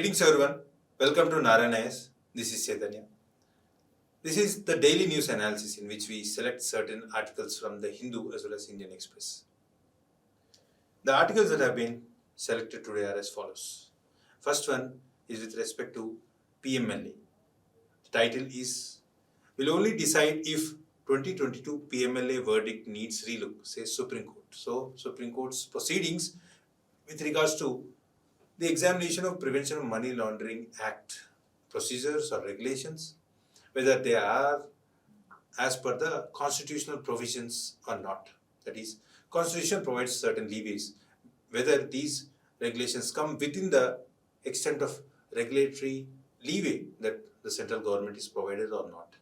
Greetings everyone. Welcome to Narayana's. This is Chaitanya. This is the daily news analysis in which we select certain articles from the Hindu as well as Indian Express. The articles that have been selected today are as follows. First one is with respect to PMLA. The title is "Will only decide if 2022 PMLA verdict needs relook," says Supreme Court. So, Supreme Court's proceedings with regards to the examination of Prevention of Money Laundering Act procedures or regulations, whether they are as per the constitutional provisions or not. That is, Constitution provides certain leeways, whether these regulations come within the extent of regulatory leeway that the central government is provided or not.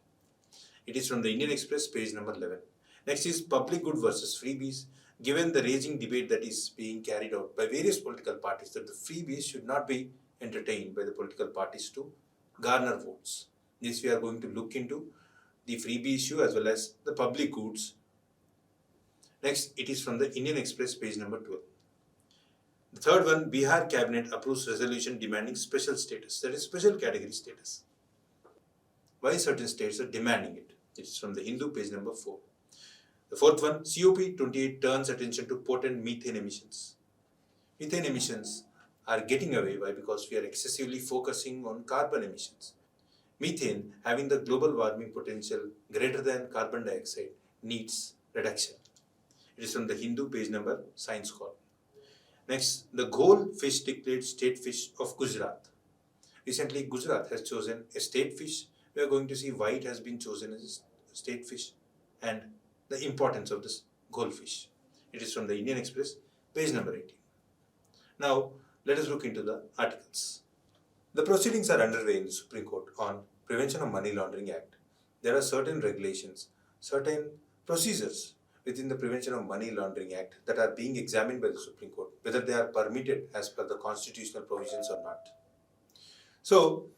It is from the Indian Express, page number 11. Next is public good versus freebies. Given the raging debate that is being carried out by various political parties that the freebies should not be entertained by the political parties to garner votes. This we are going to look into the freebie issue as well as the public goods. Next, it is from the Indian Express, page number 12. The third one, Bihar Cabinet approves resolution demanding special status, that is special category status. Why certain states are demanding it? It is from the Hindu, page number 4. The fourth one, COP28 turns attention to potent methane emissions. Methane emissions are getting away. Why? Because we are excessively focusing on carbon emissions. Methane, having the global warming potential greater than carbon dioxide, needs reduction. It is from the Hindu, page number Science column. Next, the Ghol fish declared state fish of Gujarat. Recently, Gujarat has chosen a state fish. We are going to see why it has been chosen as a state fish and the importance of this goldfish. It is from the Indian Express, page number 18. Now, let us look into the articles. The proceedings are underway in the Supreme Court on Prevention of Money Laundering Act. There are certain regulations, certain procedures within the Prevention of Money Laundering Act that are being examined by the Supreme Court, whether they are permitted as per the constitutional provisions or not. So,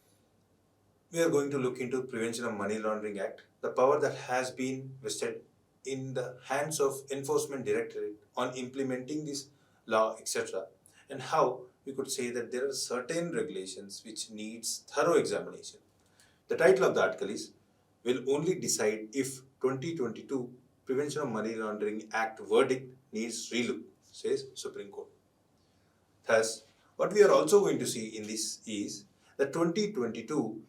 we are going to look into Prevention of Money Laundering Act, the power that has been vested in the hands of Enforcement Directorate on implementing this law, etc. And how we could say that there are certain regulations which needs thorough examination. The title of the article is "Will only decide if 2022 Prevention of Money Laundering Act verdict needs relook," says Supreme Court. Thus, what we are also going to see in this is the 2022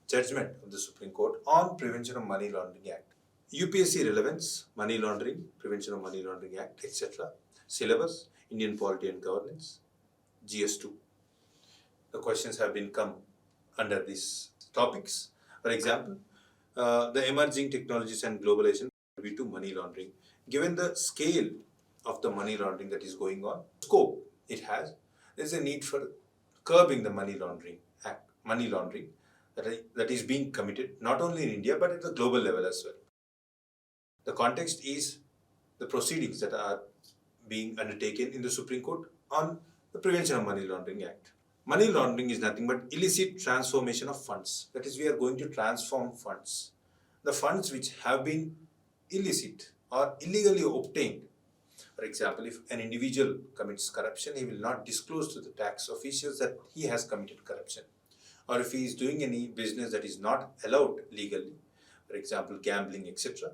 judgment of the Supreme Court on Prevention of Money Laundering Act. UPSC relevance, money laundering, Prevention of Money Laundering Act, etc. Syllabus, Indian polity and governance, GS2. The questions have been come under these topics. For example, the emerging technologies and globalization contribute to money laundering. Given the scale of the money laundering that is going on, scope it has, there is a need for curbing the money laundering that is being committed not only in India but at the global level as well. The context is the proceedings that are being undertaken in the Supreme Court on the Prevention of Money Laundering Act. Money laundering is nothing but illicit transformation of funds. That is, we are going to transform funds. The funds which have been illicit or illegally obtained. For example, if an individual commits corruption, he will not disclose to the tax officials that he has committed corruption. Or if he is doing any business that is not allowed legally, for example, gambling, etc.,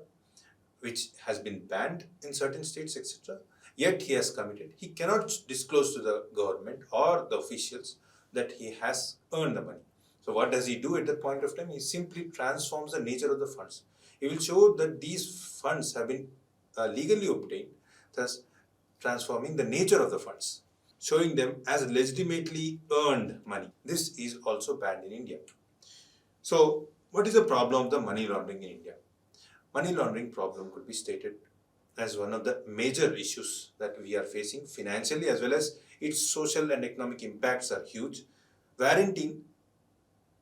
which has been banned in certain states, etc., yet he has committed, he cannot disclose to the government or the officials that he has earned the money. So what does he do at that point of time? He simply transforms the nature of the funds. He will show that these funds have been legally obtained, thus transforming the nature of the funds, showing them as legitimately earned money. This is also banned in India. So what is the problem of the money laundering in India? Money laundering problem could be stated as one of the major issues that we are facing financially, as well as its social and economic impacts are huge, warranting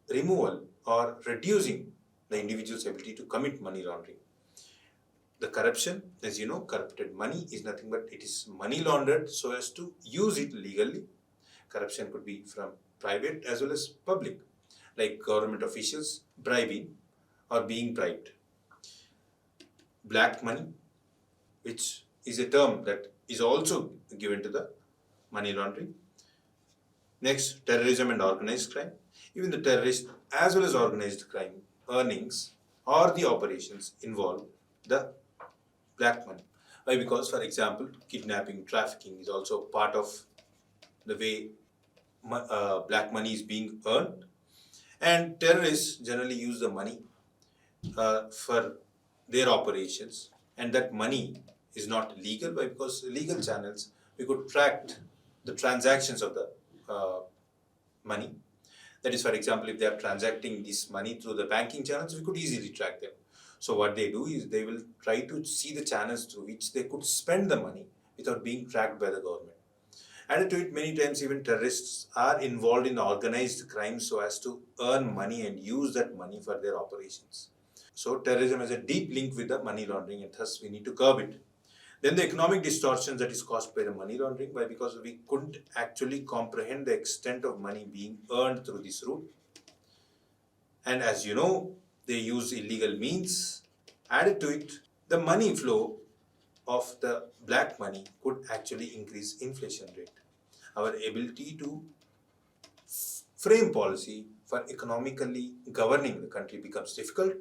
removal or reducing the individual's ability to commit money laundering. The corruption, as you know, corrupted money is nothing but it is money laundered so as to use it legally. Corruption could be from private as well as public, like government officials bribing or being bribed. Black money, which is a term that is also given to the money laundering. Next, terrorism and organized crime. Even the terrorist as well as organized crime earnings or the operations involve the black money. Why? Because, for example, kidnapping, trafficking is also part of the way black money is being earned. And terrorists generally use the money for their operations, and that money is not legal. Why? Because legal channels, we could track the transactions of the money. That is, for example, if they are transacting this money through the banking channels, we could easily track them. So what they do is they will try to see the channels through which they could spend the money without being tracked by the government. Added to it, many times even terrorists are involved in organized crime so as to earn money and use that money for their operations. So terrorism has a deep link with the money laundering, and thus we need to curb it. Then the economic distortions that is caused by the money laundering, why? Because we couldn't actually comprehend the extent of money being earned through this route. And as you know, they use illegal means. Added to it, the money flow of the black money could actually increase inflation rate. Our ability to frame policy for economically governing the country becomes difficult,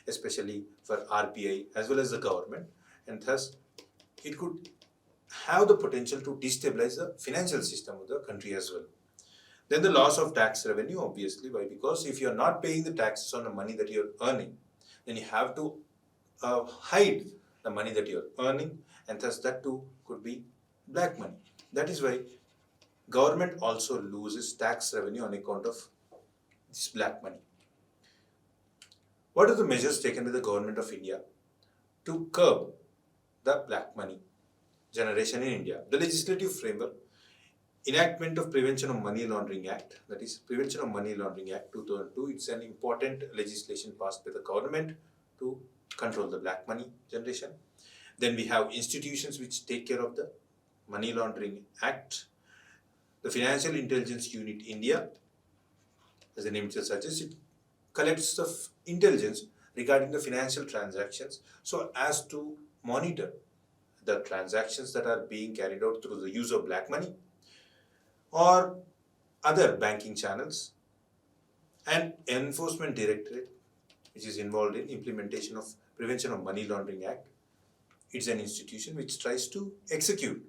especially for RBI as well as the government, and thus it could have the potential to destabilize the financial system of the country as well. Then the loss of tax revenue, obviously. Why? Because if you're not paying the taxes on the money that you're earning, then you have to hide the money that you're earning, and thus that too could be black money. That is why government also loses tax revenue on account of this black money. What are the measures taken by the government of India to curb the black money generation in India? The legislative framework, enactment of Prevention of Money Laundering Act, that is Prevention of Money Laundering Act 2002. It's an important legislation passed by the government to control the black money generation. Then we have institutions which take care of the Money Laundering Act. The Financial Intelligence Unit India, as the name itself suggests, it collects the intelligence regarding the financial transactions so as to monitor the transactions that are being carried out through the use of black money or other banking channels. And Enforcement Directorate, which is involved in implementation of Prevention of Money Laundering Act. It's an institution which tries to execute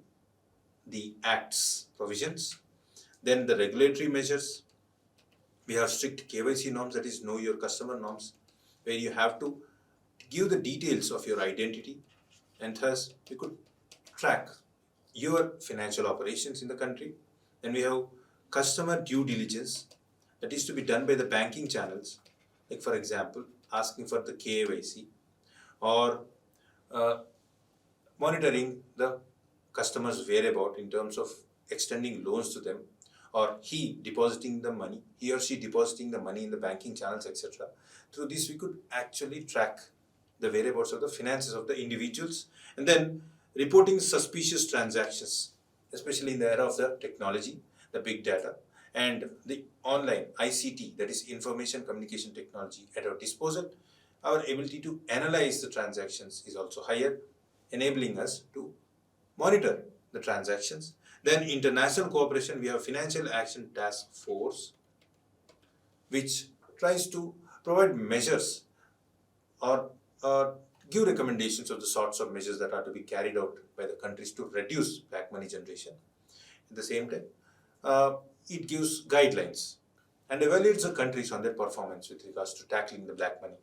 the Act's provisions. Then the regulatory measures. We have strict KYC norms, that is Know Your Customer norms, where you have to give the details of your identity, and thus we could track your financial operations in the country. Then we have customer due diligence, that is to be done by the banking channels, like for example, asking for the KYC or monitoring the customer's whereabouts in terms of extending loans to them, or he or she depositing the money in the banking channels, etc. Through this, we could actually track the whereabouts of the finances of the individuals. And then reporting suspicious transactions, especially in the era of the technology, the big data, and the online ICT, that is information communication technology, at our disposal. Our ability to analyze the transactions is also higher, enabling us to monitor the transactions. Then international cooperation, we have Financial Action Task Force, which tries to provide measures or give recommendations of the sorts of measures that are to be carried out by the countries to reduce black money generation. At the same time, it gives guidelines and evaluates the countries on their performance with regards to tackling the black money.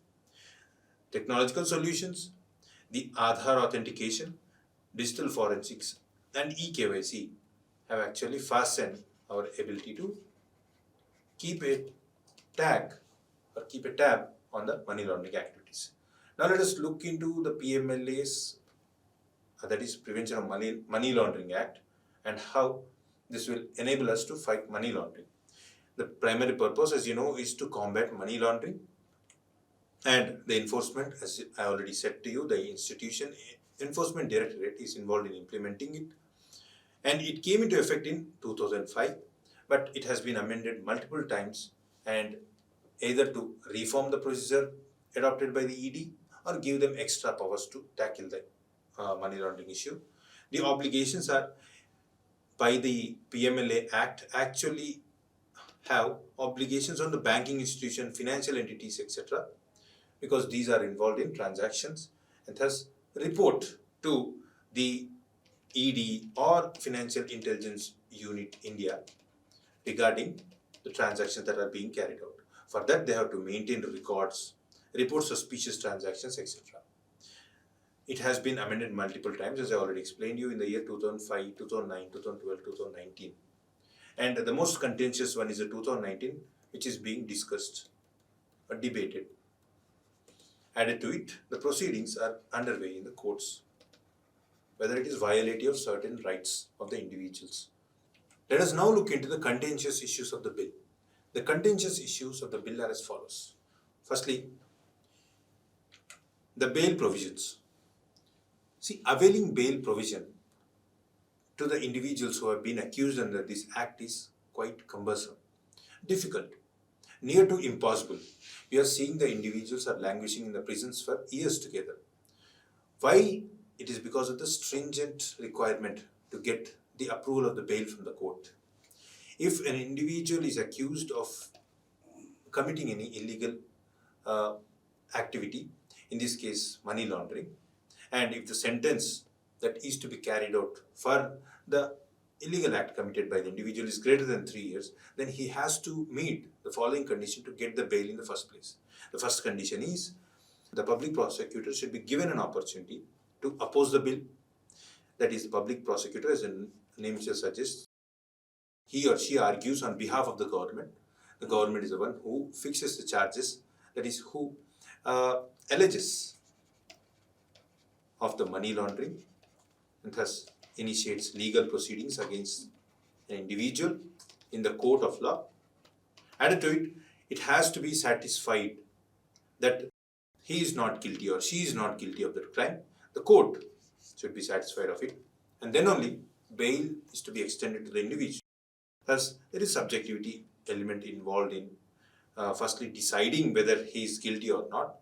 Technological solutions, the Aadhaar authentication, digital forensics, and eKYC have actually fastened our ability to keep a tab on the money laundering activities. Now let us look into the PMLA's, that is Prevention of Money Laundering Act, and how this will enable us to fight money laundering. The primary purpose, as you know, is to combat money laundering, and the enforcement, as I already said to you, the institution Enforcement Directorate is involved in implementing it, and it came into effect in 2005, but it has been amended multiple times, and either to reform the procedure adopted by the ED or give them extra powers to tackle the money laundering issue. The obligations are by the PMLA Act actually have obligations on the banking institution, financial entities, etc., because these are involved in transactions and thus report to the ED or Financial Intelligence Unit India regarding the transactions that are being carried out. For that, they have to maintain records, report suspicious transactions, etc. It has been amended multiple times, as I already explained you, in the year 2005, 2009, 2012, 2019. And the most contentious one is the 2019, which is being discussed or debated. Added to it, the proceedings are underway in the courts, whether it is violative of certain rights of the individuals. Let us now look into the contentious issues of the bill. The contentious issues of the bill are as follows. Firstly, the bail provisions. See, availing bail provision to the individuals who have been accused under this act is quite cumbersome, difficult, near to impossible. We are seeing the individuals are languishing in the prisons for years together. Why? It is because of the stringent requirement to get the approval of the bail from the court. If an individual is accused of committing any illegal activity, in this case money laundering, and if the sentence that is to be carried out for the illegal act committed by the individual is greater than 3 years, then he has to meet the following condition to get the bail in the first place. The first condition is the public prosecutor should be given an opportunity to oppose the bill. That is, the public prosecutor, as the name suggests, he or she argues on behalf of the government. The government is the one who fixes the charges, that is, who alleges of the money laundering and thus initiates legal proceedings against an individual in the court of law. Added to it, it has to be satisfied that he is not guilty or she is not guilty of the crime. The court should be satisfied of it, and then only bail is to be extended to the individual. Thus, there is subjectivity element involved in firstly deciding whether he is guilty or not.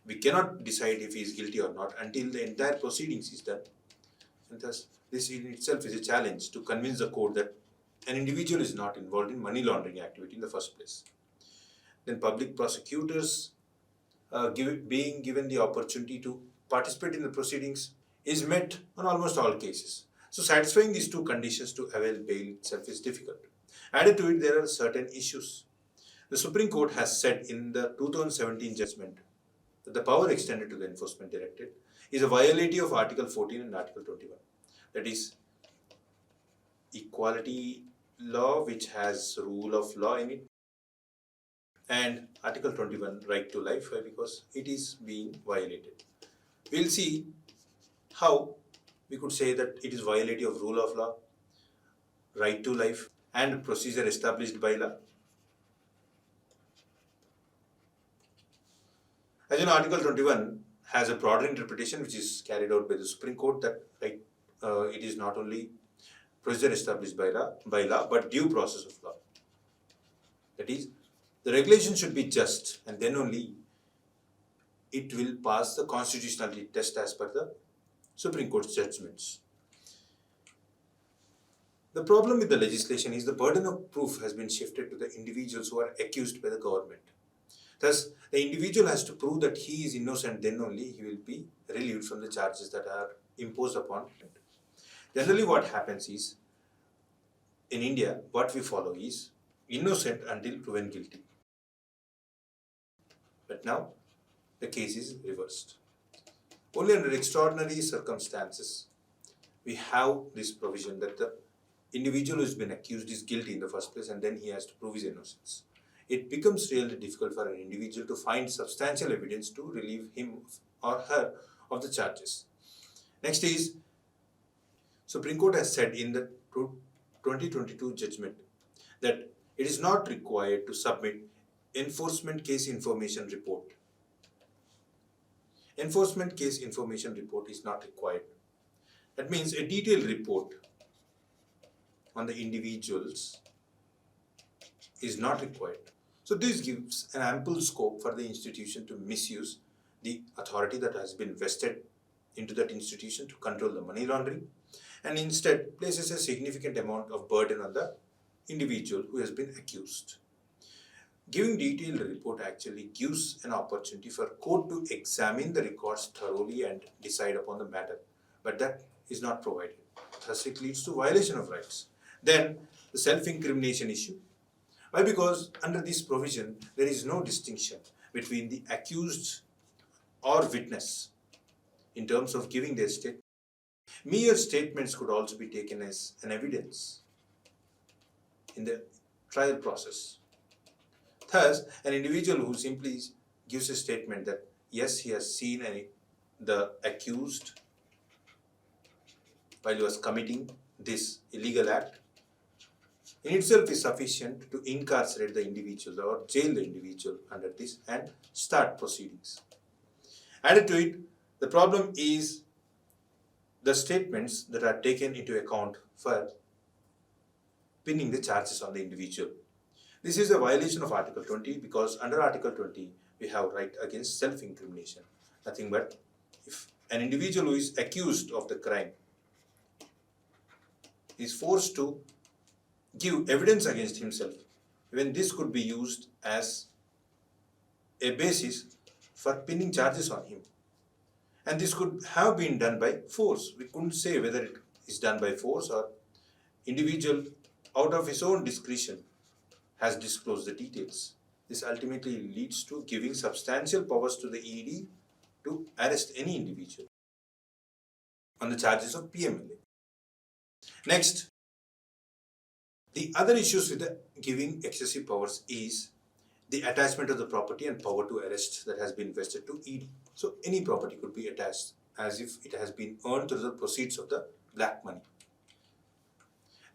We cannot decide if he is guilty or not until the entire proceedings is done. And thus, this in itself is a challenge to convince the court that an individual is not involved in money laundering activity in the first place. Then public prosecutors being given the opportunity to participate in the proceedings is met on almost all cases. So satisfying these two conditions to avail bail itself is difficult. Added to it, there are certain issues. The Supreme Court has said in the 2017 judgment that the power extended to the Enforcement Directorate is a violative of Article 14 and Article 21. That is, equality law, which has rule of law in it, and Article 21, right to life, because it is being violated. We'll see how we could say that it is violative of rule of law, right to life, and procedure established by law. As you know, Article 21 has a broader interpretation which is carried out by the Supreme Court that it is not only procedure established by law, but due process of law. That is, the regulation should be just, and then only it will pass the constitutionality test as per the Supreme Court's judgments. The problem with the legislation is the burden of proof has been shifted to the individuals who are accused by the government. Thus, the individual has to prove that he is innocent, then only he will be relieved from the charges that are imposed upon him. Generally, what happens is, in India, what we follow is innocent until proven guilty. But now, the case is reversed. Only under extraordinary circumstances, we have this provision that the individual who has been accused is guilty in the first place and then he has to prove his innocence. It becomes really difficult for an individual to find substantial evidence to relieve him or her of the charges. Next is, Supreme Court has said in the 2022 judgment that it is not required to submit enforcement case information report. Enforcement case information report is not required. That means a detailed report on the individuals is not required. So this gives an ample scope for the institution to misuse the authority that has been vested into that institution to control the money laundering, and instead places a significant amount of burden on the individual who has been accused. Giving detailed report actually gives an opportunity for court to examine the records thoroughly and decide upon the matter, but that is not provided. Thus, it leads to violation of rights. Then, the self-incrimination issue. Why? Because under this provision, there is no distinction between the accused or witness in terms of giving their statement. Mere statements could also be taken as an evidence in the trial process. Thus, an individual who simply gives a statement that yes, he has seen the accused while he was committing this illegal act, in itself is sufficient to incarcerate the individual or jail the individual under this and start proceedings. Added to it, the problem is the statements that are taken into account for pinning the charges on the individual. This is a violation of Article 20 because under Article 20 we have right against self-incrimination. Nothing but if an individual who is accused of the crime is forced to give evidence against himself, even this could be used as a basis for pinning charges on him. And this could have been done by force. We couldn't say whether it is done by force or individual out of his own discretion has disclosed the details. This ultimately leads to giving substantial powers to the ED to arrest any individual on the charges of PMLA. Next, the other issues with the giving excessive powers is the attachment of the property and power to arrest that has been vested to ED. So any property could be attached as if it has been earned through the proceeds of the black money.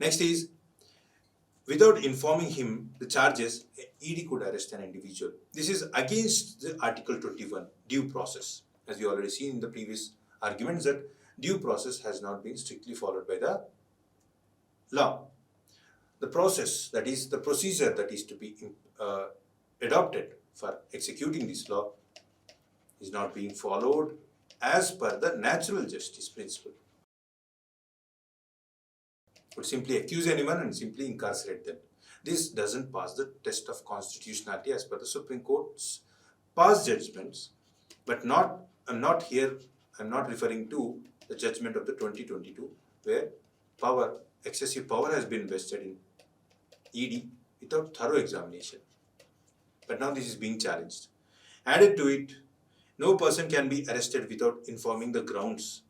Next is, without informing him the charges, ED could arrest an individual. This is against the Article 21 due process. As we already seen in the previous arguments that due process has not been strictly followed by the law. The process, that is the procedure that is to be adopted for executing this law is not being followed as per the natural justice principle. Would simply accuse anyone and simply incarcerate them. This doesn't pass the test of constitutionality as per the Supreme Court's past judgments, but I'm not referring to the judgment of the 2022 where excessive power has been vested in ED without thorough examination. But now this is being challenged. Added to it, no person can be arrested without informing the grounds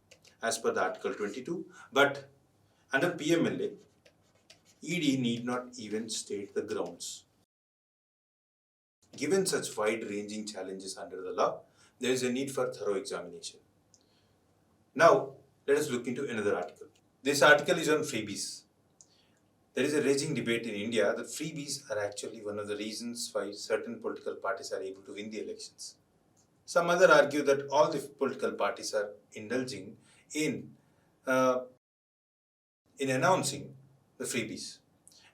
as per the Article 22, but under PMLA, ED need not even state the grounds. Given such wide-ranging challenges under the law, there is a need for thorough examination. Now, let us look into another article. This article is on freebies. There is a raging debate in India that freebies are actually one of the reasons why certain political parties are able to win the elections. Some other argue that all the political parties are indulging in announcing the freebies.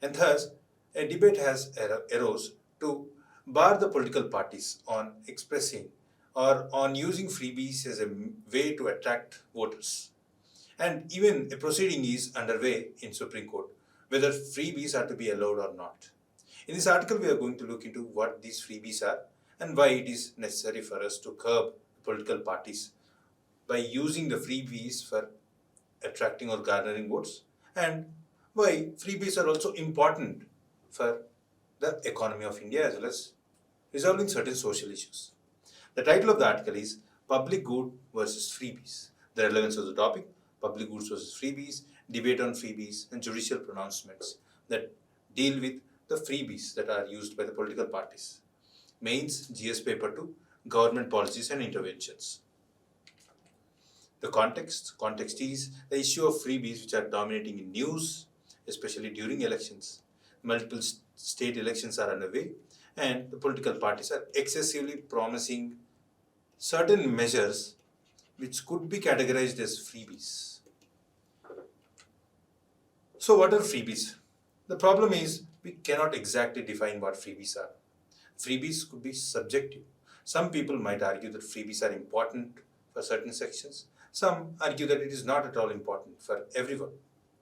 And thus, a debate has arose to bar the political parties on expressing or on using freebies as a way to attract voters. And even a proceeding is underway in Supreme Court whether freebies are to be allowed or not. In this article, we are going to look into what these freebies are and why it is necessary for us to curb political parties by using the freebies for attracting or garnering votes, and why freebies are also important for the economy of India as well as resolving certain social issues. The title of the article is Public Good versus Freebies. The relevance of the topic, public goods versus freebies, debate on freebies, and judicial pronouncements that deal with the freebies that are used by the political parties. Mains, GS Paper 2, Government Policies and Interventions. The context is the issue of freebies which are dominating in news, especially during elections. Multiple state elections are underway and the political parties are excessively promising certain measures which could be categorized as freebies. So what are freebies? The problem is we cannot exactly define what freebies are. Freebies could be subjective. Some people might argue that freebies are important for certain sections. Some argue that it is not at all important for everyone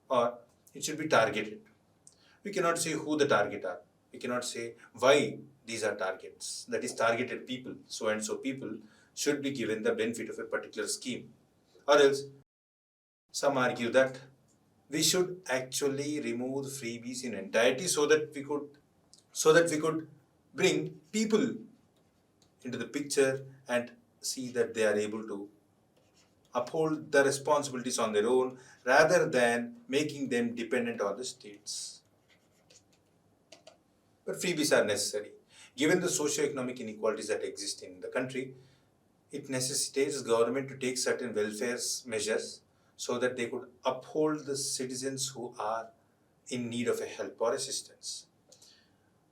or it should be targeted. We cannot say who the target are. We cannot say why these are targets, that is targeted people, so and so people should be given the benefit of a particular scheme. Or else, some argue that we should actually remove the freebies in entirety so that we could bring people into the picture and see that they are able to uphold the responsibilities on their own rather than making them dependent on the states. But freebies are necessary. Given the socio-economic inequalities that exist in the country, it necessitates government to take certain welfare measures so that they could uphold the citizens who are in need of a help or assistance.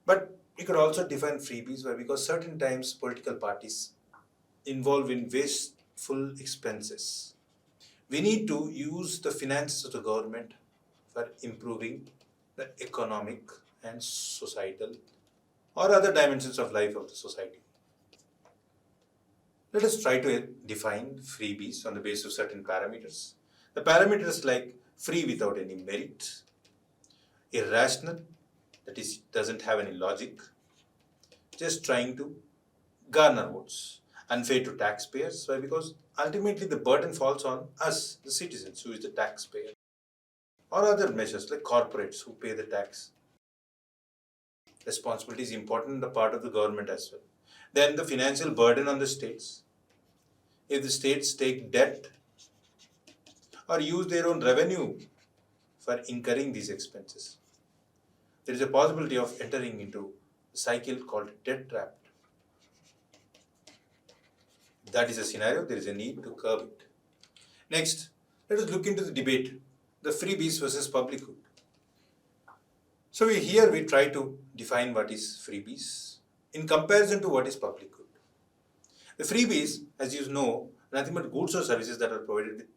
But we could also define freebies because certain times political parties involve in wasteful expenses. We need to use the finances of the government for improving the economic and societal or other dimensions of life of the society. Let us try to define freebies on the basis of certain parameters. The parameters like free without any merit, irrational, that is, doesn't have any logic, just trying to garner votes, unfair to taxpayers. Why? Because ultimately the burden falls on us, the citizens, who is the taxpayer, or other measures like corporates who pay the tax. Responsibility is important in the part of the government as well. Then the financial burden on the states. If the states take debt or use their own revenue for incurring these expenses, there is a possibility of entering into a cycle called debt trap. That is a scenario, there is a need to curb it. Next, let us look into the debate, the freebies versus public good. So here we try to define what is freebies in comparison to what is public good. The freebies, as you know, nothing but goods or services that are provided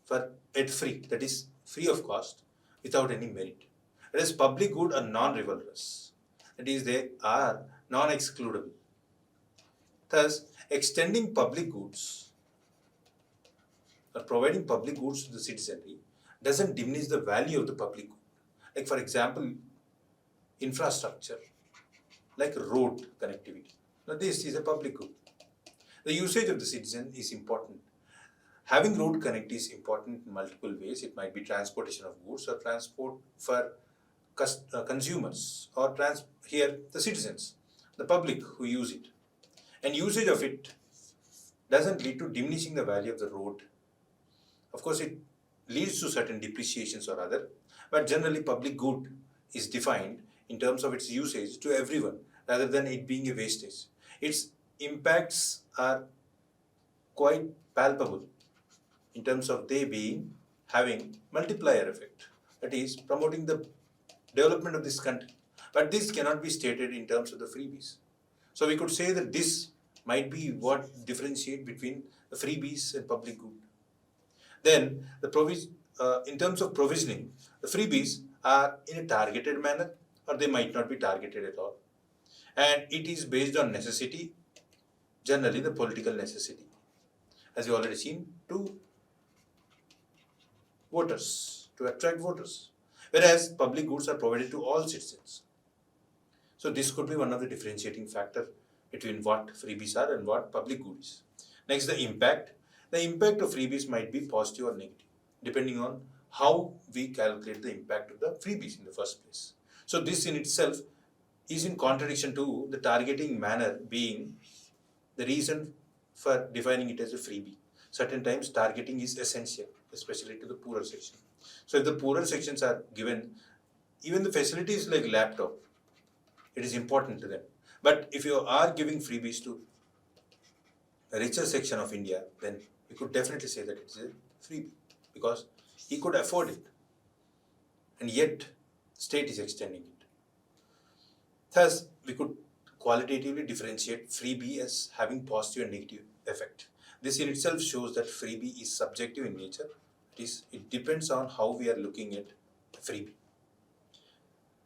for at free, that is free of cost, without any merit. Whereas public good are non-rivalrous, that is they are non-excludable. Thus, extending public goods or providing public goods to the citizenry doesn't diminish the value of the public good. Like for example, infrastructure, like road connectivity. Now this is a public good. The usage of the citizen is important. Having road connectivity is important in multiple ways. It might be transportation of goods or transport for consumers or here the citizens, the public who use it. And usage of it doesn't lead to diminishing the value of the road. Of course, it leads to certain depreciations or other, but generally public good is defined in terms of its usage to everyone rather than it being a wastage. Its impacts are quite palpable in terms of they being having multiplier effect, that is promoting the development of this country. But this cannot be stated in terms of the freebies. So we could say that this might be what differentiate between the freebies and public good. Then in terms of provisioning, the freebies are in a targeted manner or they might not be targeted at all. And it is based on necessity, generally the political necessity, as you already seen, to voters, to attract voters. Whereas public goods are provided to all citizens. So this could be one of the differentiating factor between what freebies are and what public good is. Next, the impact. The impact of freebies might be positive or negative, depending on how we calculate the impact of the freebies in the first place. So this in itself is in contradiction to the targeting manner being the reason for defining it as a freebie. Certain times targeting is essential, especially to the poorer section. So if the poorer sections are given, even the facilities like laptop, it is important to them. But if you are giving freebies to a richer section of India, then we could definitely say that it is a freebie because he could afford it. And yet, the state is extending it. Thus, we could qualitatively differentiate freebie as having positive and negative effect. This in itself shows that freebie is subjective in nature. It depends on how we are looking at freebie.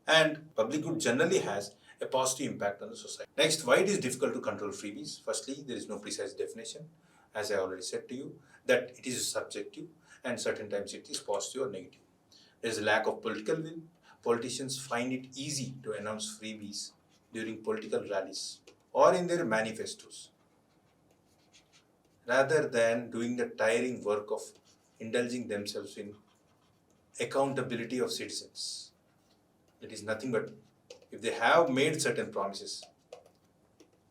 And public good generally has a positive impact on the society. Next, why it is difficult to control freebies? Firstly, there is no precise definition, as I already said to you, that it is subjective and certain times it is positive or negative. There is a lack of political will. politicians find it easy to announce freebies during political rallies or in their manifestos, rather than doing the tiring work of indulging themselves in accountability of citizens. It is nothing but if they have made certain promises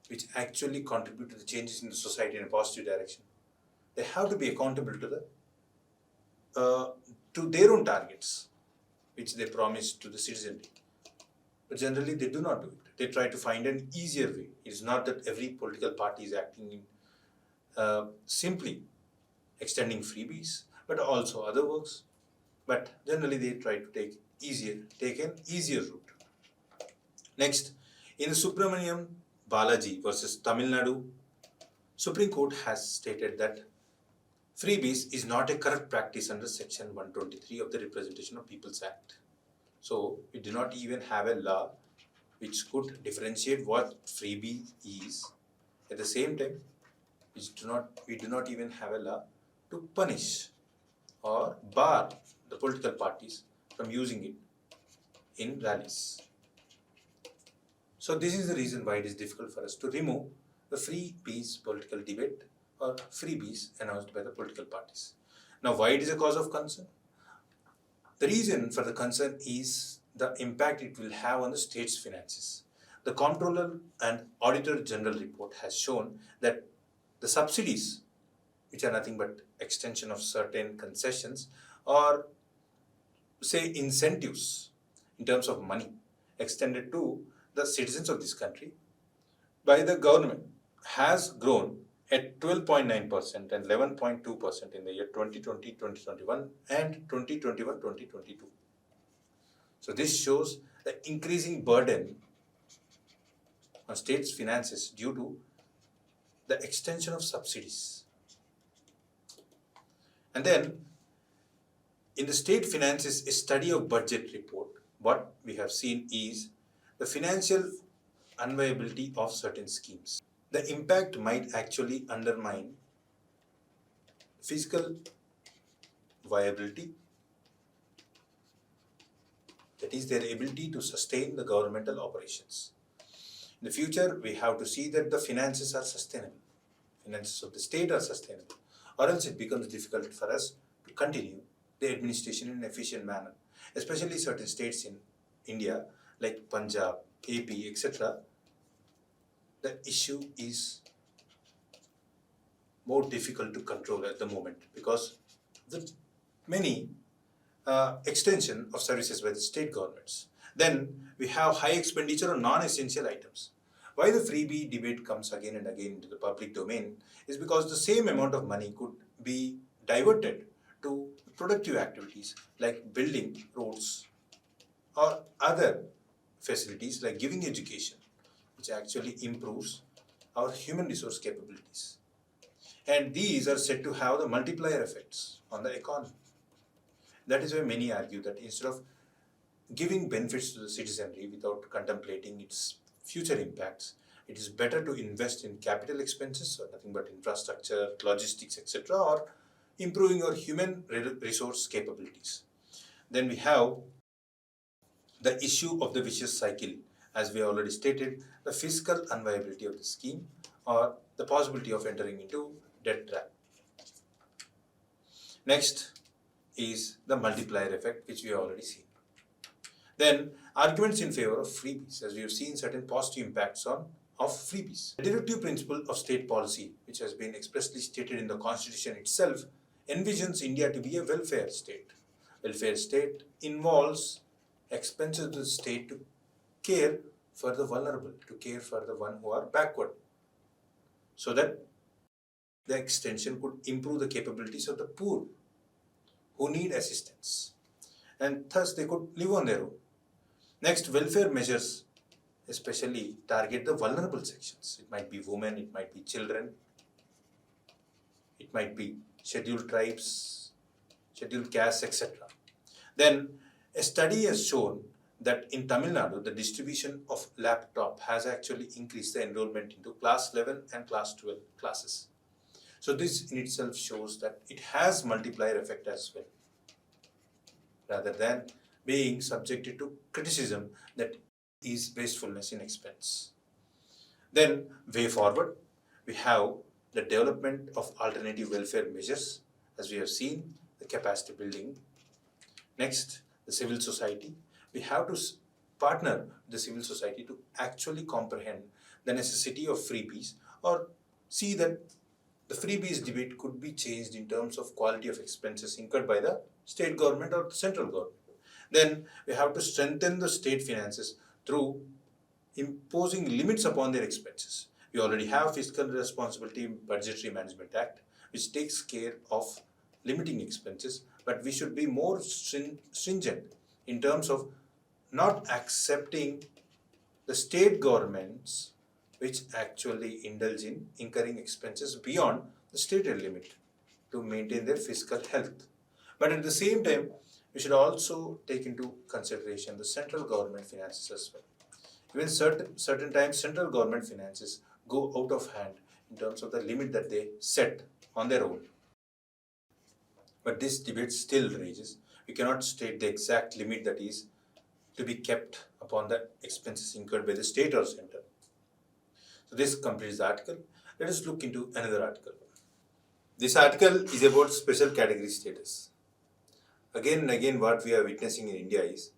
which actually contribute to the changes in the society in a positive direction, they have to be accountable to their own targets which they promise to the citizenry. But generally they do not do it. They try to find an easier way. It is not that every political party is acting in simply extending freebies, but also other works. But generally they try to take an easier route. Next, in the Subramaniam Balaji versus Tamil Nadu, Supreme Court has stated that freebies is not a correct practice under Section 123 of the Representation of People's Act. So we do not even have a law which could differentiate what freebie is. At the same time, we do not even have a law to punish or bar the political parties from using it in rallies. So this is the reason why it is difficult for us to remove the freebies political debate or freebies announced by the political parties. Now, why it is a cause of concern? The reason for the concern is the impact it will have on the state's finances. The Comptroller and Auditor General report has shown that the subsidies, which are nothing but extension of certain concessions or say incentives in terms of money extended to the citizens of this country by the government, has grown at 12.9% and 11.2% in the year 2020, 2021 and 2021, 2022. So this shows the increasing burden on states' finances due to the extension of subsidies. And then in the state finances, a study of budget report, what we have seen is the financial unviability of certain schemes. The impact might actually undermine fiscal viability, that is their ability to sustain the governmental operations. In the future, we have to see that the finances are sustainable. Finances of the state are sustainable, or else it becomes difficult for us to continue the administration in an efficient manner. Especially certain states in India like Punjab, AP, etc. The issue is more difficult to control at the moment because the many extension of services by the state governments. Then we have high expenditure on non-essential items. Why the freebie debate comes again and again into the public domain is because the same amount of money could be diverted to productive activities like building roads or other facilities like giving education, which actually improves our human resource capabilities. And these are said to have the multiplier effects on the economy. That is why many argue that instead of giving benefits to the citizenry without contemplating its future impacts, it is better to invest in capital expenses or nothing but infrastructure, logistics, etc., or improving our human resource capabilities. Then we have the issue of the vicious cycle, as we already stated, the fiscal unviability of the scheme or the possibility of entering into debt trap. Next is the multiplier effect, which we have already seen. Then arguments in favor of freebies, as we have seen certain positive impacts of freebies. The directive principle of state policy, which has been expressly stated in the Constitution itself, envisions India to be a welfare state. Welfare state involves expenses of the state to care for the vulnerable, to care for the one who are backward, so that the extension could improve the capabilities of the poor who need assistance, and thus they could live on their own. Next, welfare measures especially target the vulnerable sections. It might be women, it might be children, it might be scheduled tribes, scheduled castes, etc. Then a study has shown that in Tamil Nadu, the distribution of laptop has actually increased the enrollment into class 11 and class 12 classes. So this in itself shows that it has multiplier effect as well, rather than being subjected to criticism that is wastefulness in expense. Then, way forward, we have the development of alternative welfare measures, as we have seen, the capacity building. Next, the civil society. We have to partner the civil society to actually comprehend the necessity of freebies or see that the freebies debate could be changed in terms of quality of expenses incurred by the state government or the central government. Then we have to strengthen the state finances through imposing limits upon their expenses. We already have Fiscal Responsibility Budgetary Management Act, which takes care of limiting expenses, but we should be more stringent in terms of not accepting the state governments which actually indulge in incurring expenses beyond the stated limit to maintain their fiscal health. But at the same time, we should also take into consideration the central government finances as well. Even certain times, central government finances go out of hand in terms of the limit that they set on their own. But this debate still rages. We cannot state the exact limit that is to be kept upon the expenses incurred by the state or center. So this completes the article. Let us look into another article. This article is about special category status. Again and again, what we are witnessing in India is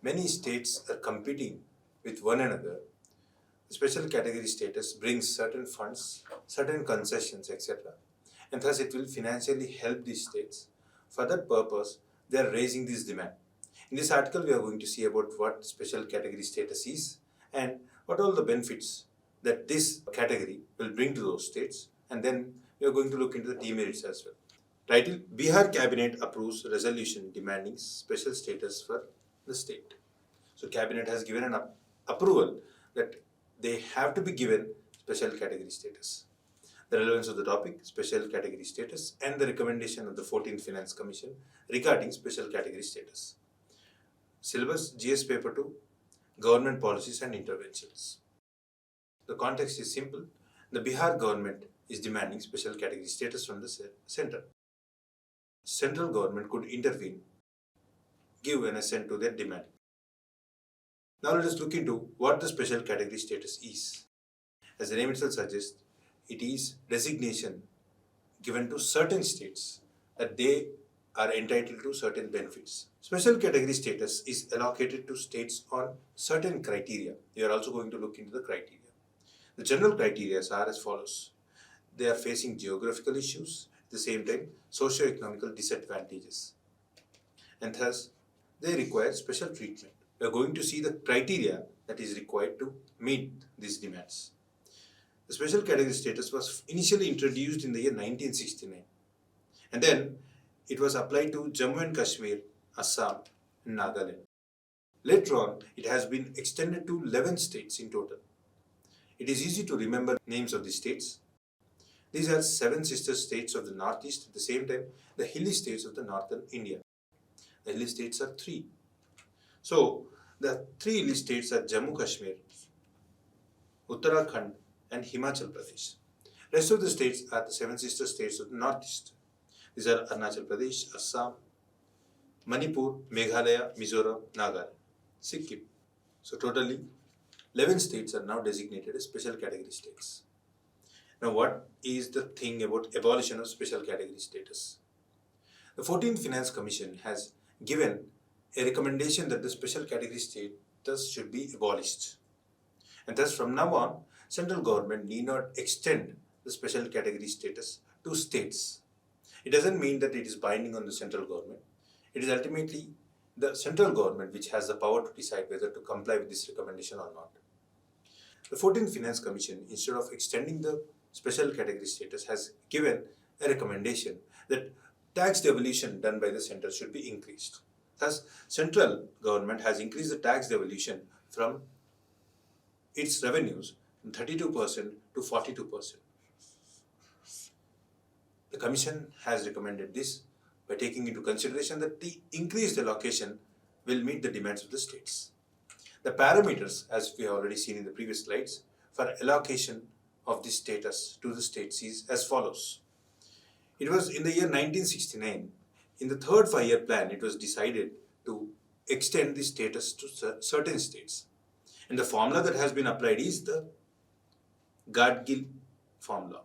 many states are competing with one another. Special category status brings certain funds, certain concessions, etc. And thus it will financially help these states. For that purpose, they are raising this demand. In this article, we are going to see about what special category status is and what all the benefits that this category will bring to those states. And then we are going to look into the demerits as well. Title: Bihar Cabinet approves resolution demanding special status for the state. So Cabinet has given an approval that they have to be given special category status. The relevance of the topic, special category status, and the recommendation of the 14th Finance Commission regarding special category status. Syllabus: GS Paper 2, Government Policies and Interventions. The context is simple. The Bihar government is demanding special category status from the center. Central government could intervene, give an assent to their demand. Now let us look into what the special category status is. As the name itself suggests, it is designation given to certain states that they are entitled to certain benefits. Special category status is allocated to states on certain criteria. We are also going to look into the criteria. The general criteria are as follows. They are facing geographical issues, at the same time socio-economical disadvantages, and thus they require special treatment. We are going to see the criteria that is required to meet these demands. The special category status was initially introduced in the year 1969, and then it was applied to Jammu and Kashmir, Assam, and Nagaland. Later on, it has been extended to 11 states in total. It is easy to remember names of the states. These are 7 sister states of the northeast, at the same time the hilly states of the northern India. The hilly states are 3. So, the 3 hilly states are Jammu Kashmir, Uttarakhand, and Himachal Pradesh. Rest of the states are the 7 sister states of the northeast. These are Arunachal Pradesh, Assam, Manipur, Meghalaya, Mizoram, Nagaland, Sikkim. So totally 11 states are now designated as special category states. Now what is the thing about abolition of special category status? The 14th Finance Commission has given a recommendation that the special category status should be abolished. And thus from now on, central government need not extend the special category status to states. It doesn't mean that it is binding on the central government. It is ultimately the central government which has the power to decide whether to comply with this recommendation or not. The 14th Finance Commission, instead of extending the special category status, has given a recommendation that tax devolution done by the center should be increased. Thus, central government has increased the tax devolution from its revenues from 32% to 42%. The Commission has recommended this by taking into consideration that the increased allocation will meet the demands of the states. The parameters, as we have already seen in the previous slides, for allocation of this status to the states is as follows. It was in the year 1969, in the third 5-year plan, it was decided to extend the status to certain states. And the formula that has been applied is the Gargill formula.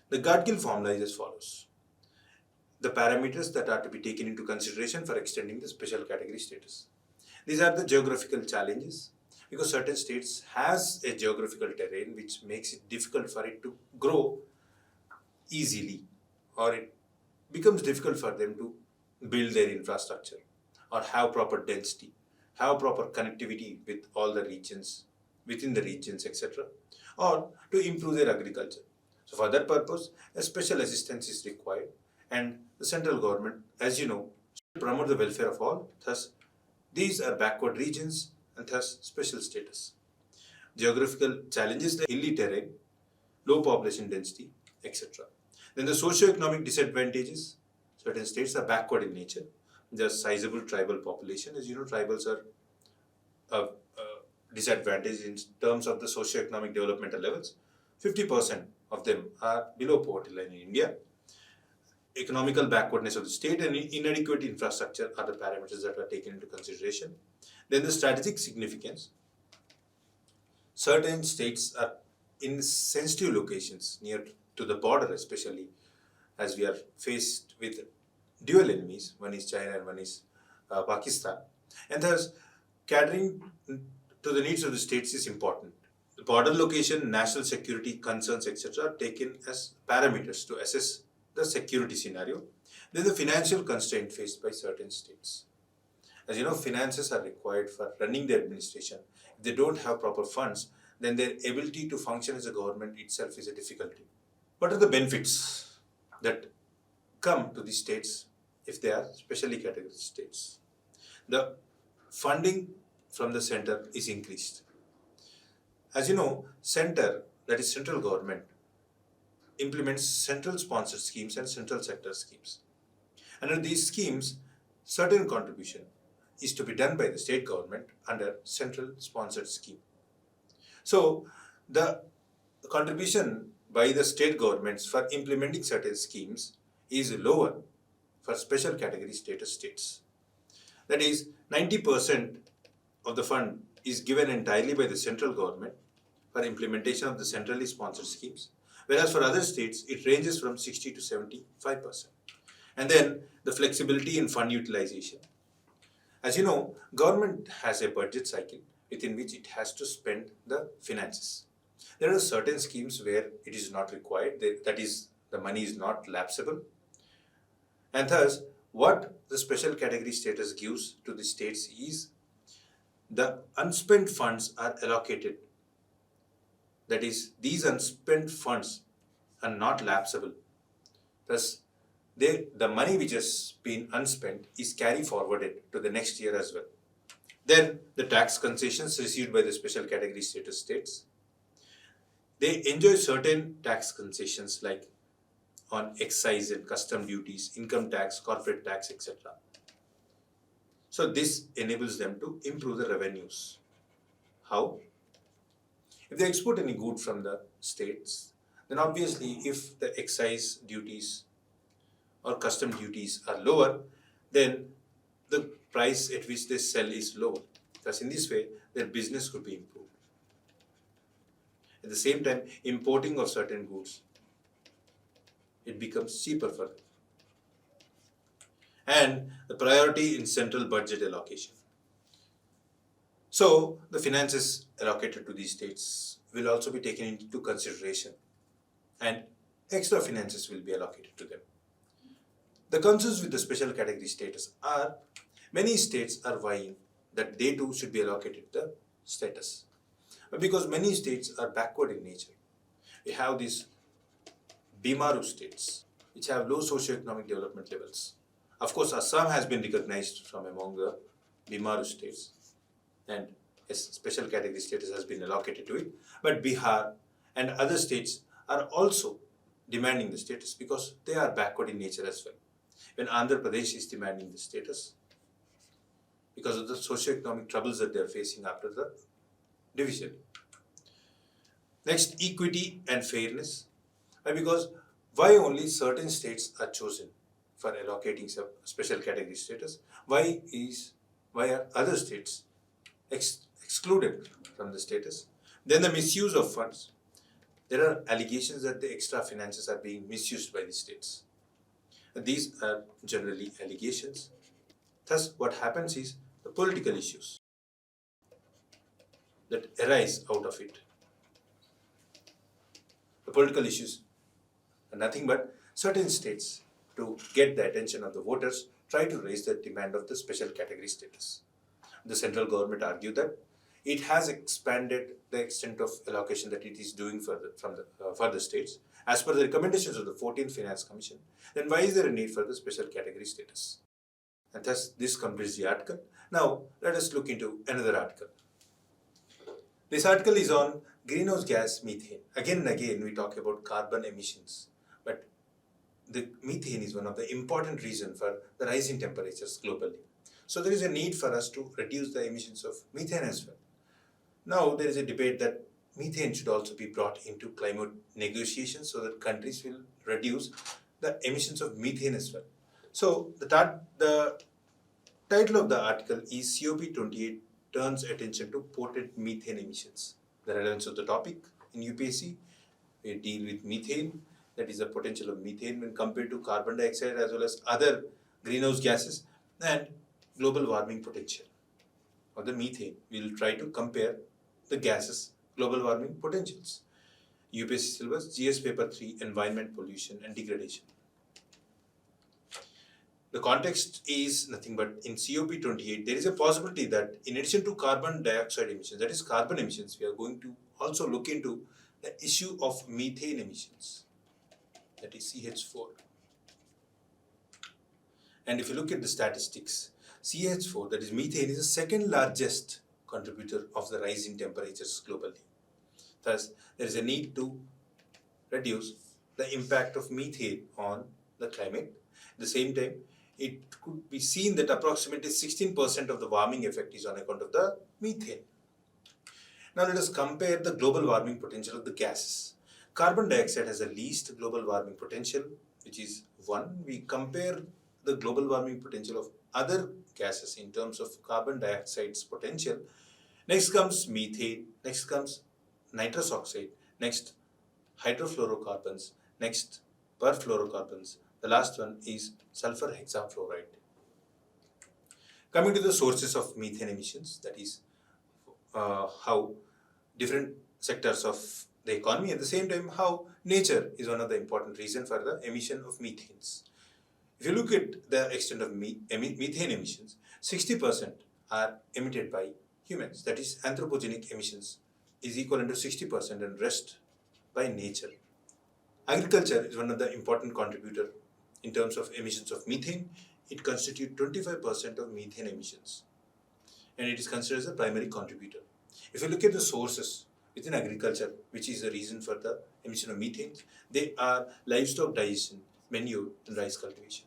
The Gargill formula is as follows. The parameters that are to be taken into consideration for extending the special category status. These are the geographical challenges, because certain states has a geographical terrain which makes it difficult for it to grow easily, or it becomes difficult for them to build their infrastructure or have proper density, have proper connectivity with all the regions, within the regions, etc., or to improve their agriculture. So for that purpose, a special assistance is required, and the central government, as you know, should promote the welfare of all. Thus, these are backward regions and thus special status. Geographical challenges like hilly terrain, low population density, etc. Then the socio-economic disadvantages. Certain states are backward in nature. There's sizable tribal population. As you know, tribals are disadvantaged in terms of the socio-economic developmental levels. 50% of them are below poverty line in India. Economical backwardness of the state and inadequate infrastructure are the parameters that are taken into consideration. Then the strategic significance. Certain states are in sensitive locations near to the border, especially as we are faced with dual enemies. One is China and one is Pakistan. And thus, catering to the needs of the states is important. The border location, national security concerns, etc., are taken as parameters to assess the security scenario. Then the financial constraint faced by certain states. As you know, finances are required for running the administration. If they don't have proper funds, then their ability to function as a government itself is a difficulty. What are the benefits that come to the states if they are specially categorized states? The funding from the center is increased. As you know, center, that is central government, implements central sponsored schemes and central sector schemes. Under these schemes, certain contribution is to be done by the state government under central sponsored scheme. So the contribution by the state governments for implementing certain schemes is lower for special category status states. That is, 90% of the fund is given entirely by the central government for implementation of the centrally sponsored schemes, whereas for other states it ranges from 60 to 75%. And then the flexibility in fund utilization. As you know, government has a budget cycle within which it has to spend the finances. There are certain schemes where it is not required, that is, the money is not lapsable. And thus, what the special category status gives to the states is the unspent funds are allocated. That is, these unspent funds are not lapsable. Thus, the money which has been unspent is carry forwarded to the next year as well. Then the tax concessions received by the special category status states. They enjoy certain tax concessions like on excise and custom duties, income tax, corporate tax, etc. So this enables them to improve the revenues. How? If they export any good from the states, then obviously if the excise duties or custom duties are lower, then the price at which they sell is lower. Thus in this way, their business could be improved. At the same time, importing of certain goods, it becomes cheaper for them. And the priority in central budget allocation. So the finances allocated to these states will also be taken into consideration, and extra finances will be allocated to them. The concerns with the special category status are many states are vying that they too should be allocated the status. But because many states are backward in nature, we have these Bimaru states which have low socio-economic development levels. Of course, Assam has been recognized from among the Bimaru states, and a special category status has been allocated to it. But Bihar and other states are also demanding the status because they are backward in nature as well. When Andhra Pradesh is demanding the status because of the socio-economic troubles that they are facing after the division. Next, equity and fairness. Because why only certain states are chosen for allocating some special category status? Why are other states excluded from the status? Then the misuse of funds. There are allegations that the extra finances are being misused by the states. These are generally allegations. Thus, what happens is the political issues that arise out of it. The political issues are nothing but certain states, to get the attention of the voters, try to raise the demand of the special category status. The central government argued that it has expanded the extent of allocation that it is doing for the states as per the recommendations of the 14th Finance Commission. Then why is there a need for the special category status? And thus this completes the article. Now let us look into another article. This article is on greenhouse gas methane. Again and again we talk about carbon emissions, but the methane is one of the important reasons for the rising temperatures globally. So there is a need for us to reduce the emissions of methane as well. Now there is a debate that methane should also be brought into climate negotiations so that countries will reduce the emissions of methane as well. So the title of the article is COP28 turns attention to potent methane emissions. The relevance of the topic in UPSC, we deal with methane, that is the potential of methane when compared to carbon dioxide as well as other greenhouse gases, and global warming potential of the methane. We will try to compare the gases' global warming potentials. UPSC syllabus, GS paper 3, environment, pollution and degradation. The context is nothing but in COP28 there is a possibility that in addition to carbon dioxide emissions, that is carbon emissions, we are going to also look into the issue of methane emissions, that is CH4. And if you look at the statistics, CH4, that is methane, is the second largest contributor of the rise in temperatures globally. Thus, there is a need to reduce the impact of methane on the climate. At the same time, it could be seen that approximately 16% of the warming effect is on account of the methane. Now let us compare the global warming potential of the gases. Carbon dioxide has the least global warming potential, which is 1. We compare the global warming potential of other gases in terms of carbon dioxide's potential. Next comes methane, next comes nitrous oxide, next hydrofluorocarbons, next perfluorocarbons. The last one is sulfur hexafluoride. Coming to the sources of methane emissions, that is how different sectors of the economy, at the same time how nature is one of the important reasons for the emission of methanes. If you look at the extent of methane emissions, 60% are emitted by humans, that is anthropogenic emissions is equivalent to 60% and rest by nature. Agriculture is one of the important contributor in terms of emissions of methane. It constitutes 25% of methane emissions and it is considered as a primary contributor. If you look at the sources within agriculture, which is the reason for the emission of methane, they are livestock digestion, manure and rice cultivation.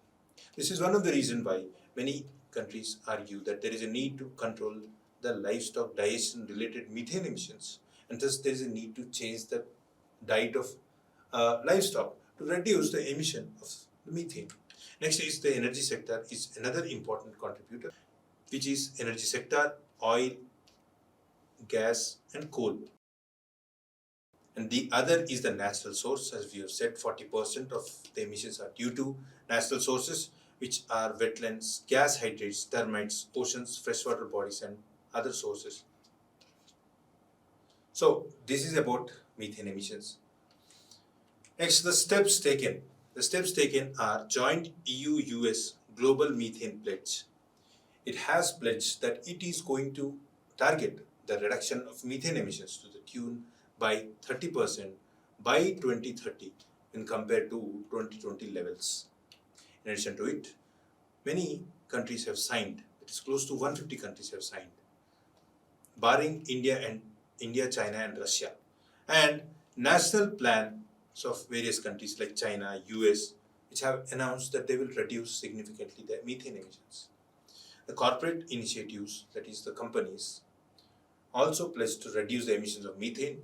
This is one of the reasons why many countries argue that there is a need to control the livestock digestion related methane emissions, and thus there is a need to change the diet of livestock to reduce the emission of the methane. Next is the energy sector is another important contributor, which is energy sector, oil, gas and coal. And the other is the natural source. As we have said, 40% of the emissions are due to natural sources, which are wetlands, gas hydrates, termites, oceans, freshwater bodies and other sources. So this is about methane emissions. Next, the steps taken. The steps taken are joint EU-US Global Methane Pledge. It has pledged that it is going to target the reduction of methane emissions to the tune by 30% by 2030 when compared to 2020 levels. In addition to it, many countries have signed, it is close to 150 countries have signed, barring India, China and Russia, and national plans of various countries like China, US, which have announced that they will reduce significantly their methane emissions. The corporate initiatives, that is the companies, also pledged to reduce the emissions of methane.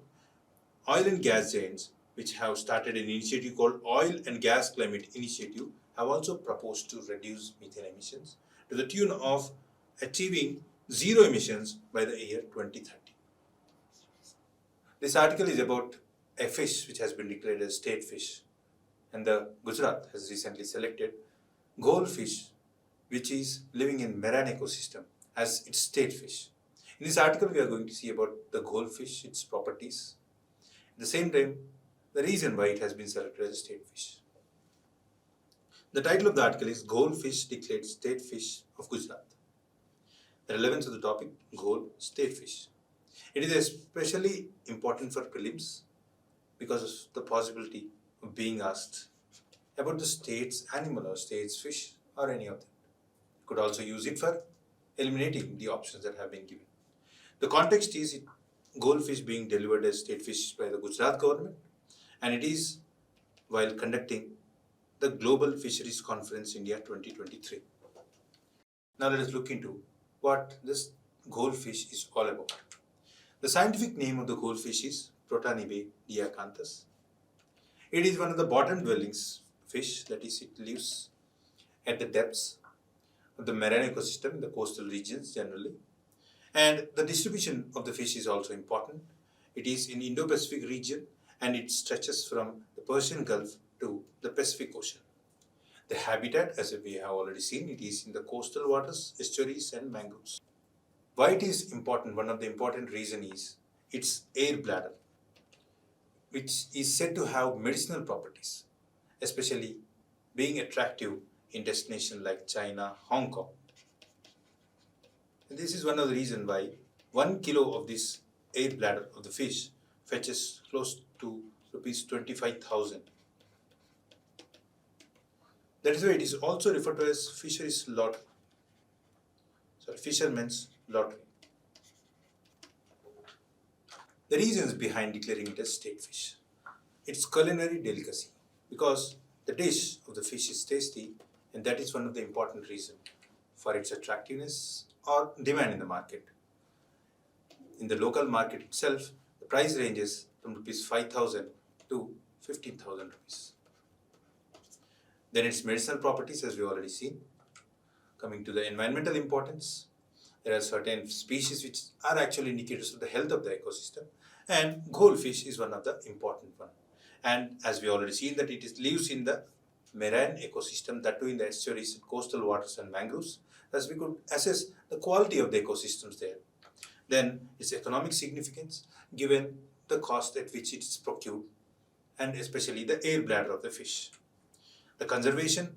Oil and gas giants, which have started an initiative called Oil and Gas Climate Initiative, have also proposed to reduce methane emissions to the tune of achieving zero emissions by the year 2030. This article is about a fish which has been declared a state fish, and the Gujarat has recently selected goldfish, which is living in marine ecosystem, as its state fish. In this article, we are going to see about the goldfish, its properties, at the same time, the reason why it has been selected as a state fish. The title of the article is Goldfish Declared State Fish of Gujarat. The relevance of the topic, gold state fish. It is especially important for prelims because of the possibility of being asked about the state's animal or state's fish or any of them. You could also use it for eliminating the options that have been given. The context is goldfish being delivered as state fish by the Gujarat government, and it is while conducting the Global Fisheries Conference India 2023. Now let us look into what this goldfish is all about. The scientific name of the goldfish is Protanibe diacanthus. It is one of the bottom dwellings fish, that is, it lives at the depths of the marine ecosystem in the coastal regions generally. And the distribution of the fish is also important. It is in Indo-Pacific region and it stretches from the Persian Gulf to the Pacific Ocean. The habitat, as we have already seen, it is in the coastal waters, estuaries and mangroves. Why it is important? One of the important reasons is its air bladder, which is said to have medicinal properties, especially being attractive in destinations like China, Hong Kong. And this is one of the reasons why 1 kilo of this air bladder of the fish fetches close to rupees 25,000. That is why it is also referred to as fisheries lottery. Fisherman's lottery. The reasons behind declaring it as state fish. It's culinary delicacy because the dish of the fish is tasty, and that is one of the important reasons for its attractiveness or demand in the market. In the local market itself, the price ranges from rupees 5,000 to 15,000 rupees. Then its medicinal properties, as we already seen. Coming to the environmental importance, there are certain species which are actually indicators of the health of the ecosystem, and goldfish is one of the important one. And as we already seen that it lives in the marine ecosystem, that too in the estuaries, coastal waters and mangroves, thus we could assess the quality of the ecosystems there. Then its economic significance given the cost at which it is procured, and especially the air bladder of the fish. The conservation,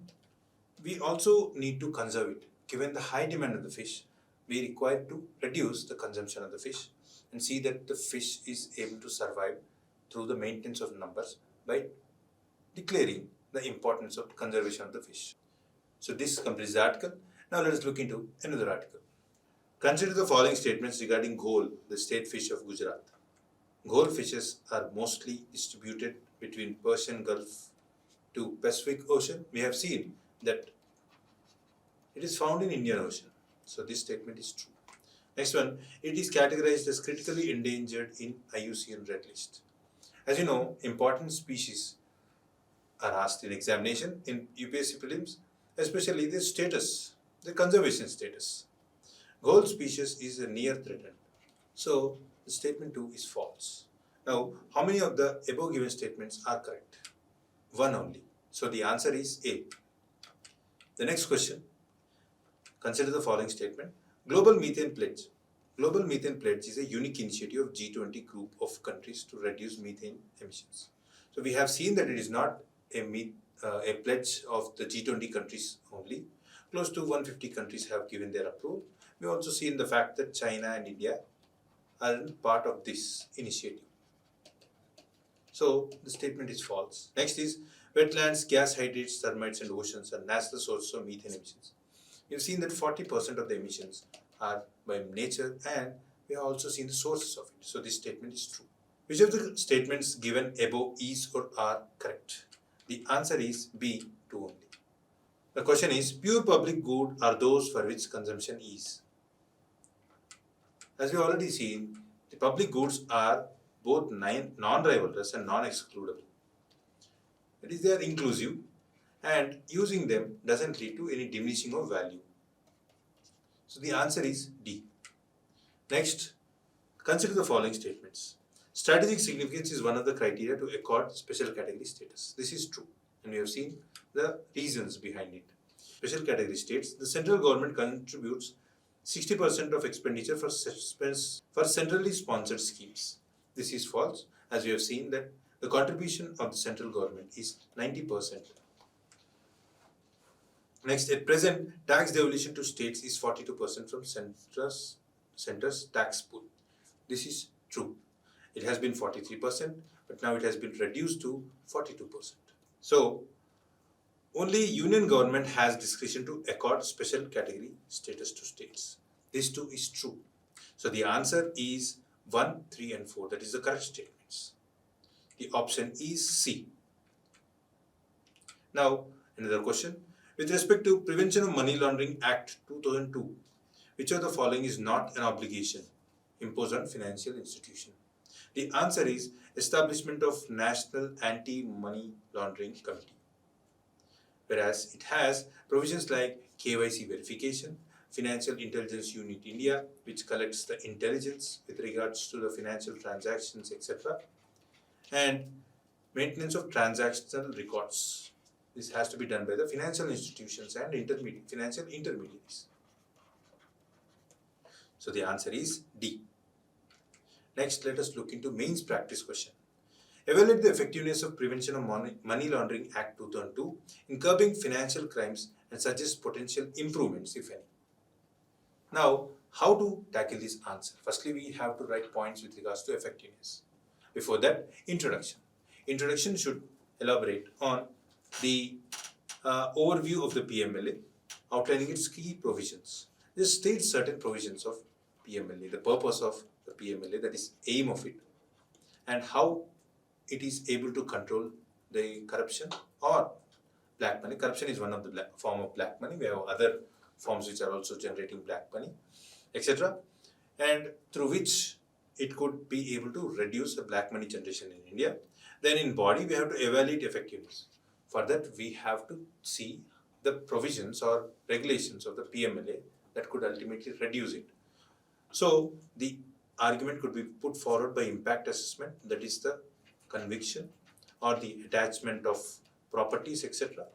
we also need to conserve it. Given the high demand of the fish, we require to reduce the consumption of the fish and see that the fish is able to survive through the maintenance of numbers by declaring the importance of conservation of the fish. So this completes the article. Now let us look into another article. Consider the following statements regarding ghole, the state fish of Gujarat. Ghole fishes are mostly distributed between Persian Gulf to Pacific Ocean. We have seen that it is found in Indian Ocean. So this statement is true. Next one, it is categorized as critically endangered in IUCN Red List. As you know, important species are asked in examination in UPSC prelims, especially the status, the conservation status. Ghole species is a near threatened. So the statement 2 is false. Now, how many of the above given statements are correct? One only. So the answer is A. The next question, consider the following statement. Global Methane Pledge. Global Methane Pledge is a unique initiative of G20 group of countries to reduce methane emissions. So we have seen that it is not a pledge of the G20 countries only. Close to 150 countries have given their approval. We also seen the fact that China and India are part of this initiative. So the statement is false. Next is wetlands, gas hydrates, termites and oceans are natural sources of methane emissions. We've seen that 40% of the emissions are by nature, and we have also seen the sources of it. So this statement is true. Which of the statements given above is or are correct? The answer is B, 2 only. The question is, pure public good are those for which consumption is. As we already seen, the public goods are both non-rivalrous and non-excludable. That is, they are inclusive and using them doesn't lead to any diminishing of value. So the answer is D. Next, consider the following statements. Strategic significance is one of the criteria to accord special category status. This is true, and we have seen the reasons behind it. Special category states the central government contributes 60% of expenditure for centrally sponsored schemes. This is false, as we have seen that the contribution of the central government is 90%. Next, at present, tax devolution to states is 42% from center's tax pool. This is true. It has been 43%, but now it has been reduced to 42%. So, only union government has discretion to accord special category status to states. This too is true. So the answer is 1, 3 and 4. That is the correct statements. The option is C. Now another question. With respect to Prevention of Money Laundering Act 2002, which of the following is not an obligation imposed on financial institution? The answer is establishment of National Anti-Money Laundering Committee. Whereas it has provisions like KYC verification, Financial Intelligence Unit India, which collects the intelligence with regards to the financial transactions, etc., and maintenance of transactional records. This has to be done by the financial institutions and financial intermediaries. So the answer is D. Next, let us look into mains practice question. Evaluate the effectiveness of Prevention of Money Laundering Act 2002 in curbing financial crimes and suggest potential improvements, if any. Now, how to tackle this answer? Firstly, we have to write points with regards to effectiveness. Before that, introduction. Introduction should elaborate on the overview of the PMLA, outlining its key provisions. This states certain provisions of PMLA, the purpose of the PMLA, that is aim of it, and how it is able to control the corruption or black money. Corruption is one of the form of black money. We have other forms which are also generating black money, etc. And through which it could be able to reduce the black money generation in India. Then in body, we have to evaluate effectiveness. For that, we have to see the provisions or regulations of the PMLA that could ultimately reduce it. So the argument could be put forward by impact assessment, that is the conviction or the attachment of properties, etc.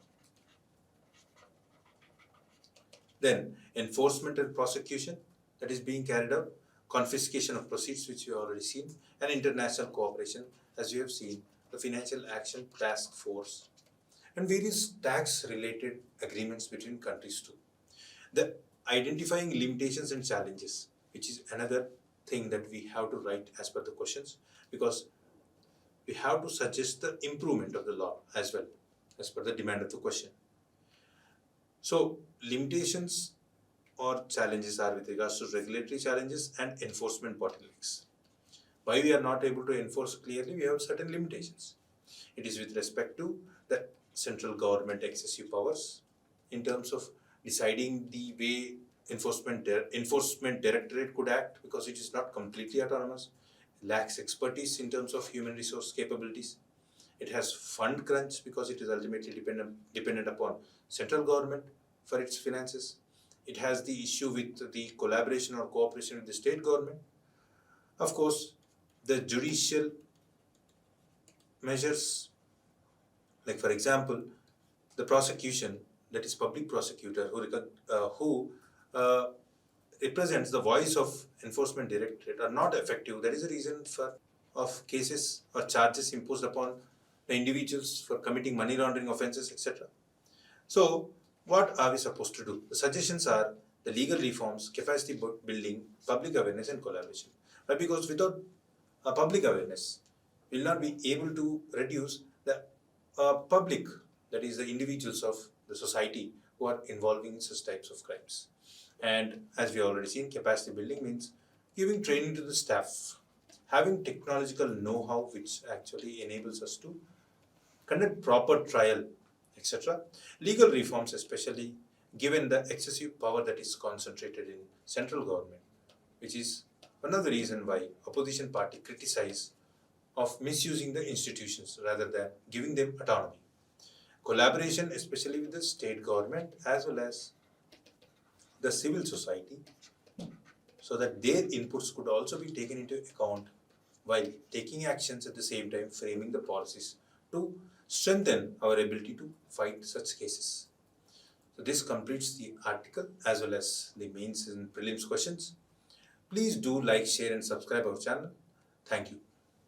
Then enforcement and prosecution, that is being carried out, confiscation of proceeds, which we have already seen, and international cooperation, as we have seen, the Financial Action Task Force, and various tax-related agreements between countries too. The identifying limitations and challenges, which is another thing that we have to write as per the questions, because we have to suggest the improvement of the law as well, as per the demand of the question. So, limitations or challenges are with regards to regulatory challenges and enforcement bottlenecks. Why we are not able to enforce clearly? We have certain limitations. It is with respect to the central government excessive powers in terms of deciding the way enforcement directorate could act, because it is not completely autonomous, lacks expertise in terms of human resource capabilities. It has fund crunch because it is ultimately dependent upon central government for its finances. It has the issue with the collaboration or cooperation with the state government. Of course, the judicial measures, like for example, the prosecution, that is public prosecutor who represents the voice of enforcement directorate, are not effective. That is the reason of cases or charges imposed upon the individuals for committing money laundering offences, etc. So, what are we supposed to do? The suggestions are the legal reforms, capacity building, public awareness and collaboration. But because without public awareness, we will not be able to reduce the public, that is the individuals of the society who are involving in such types of crimes. And as we already seen, capacity building means giving training to the staff, having technological know-how which actually enables us to conduct proper trial, etc. Legal reforms, especially given the excessive power that is concentrated in central government, which is one of the reasons why opposition party criticize of misusing the institutions rather than giving them autonomy. collaboration, especially with the state government as well as the civil society, so that their inputs could also be taken into account while taking actions at the same time framing the policies to strengthen our ability to fight such cases. So this completes the article as well as the mains and prelims questions. Please do like, share and subscribe our channel. Thank you.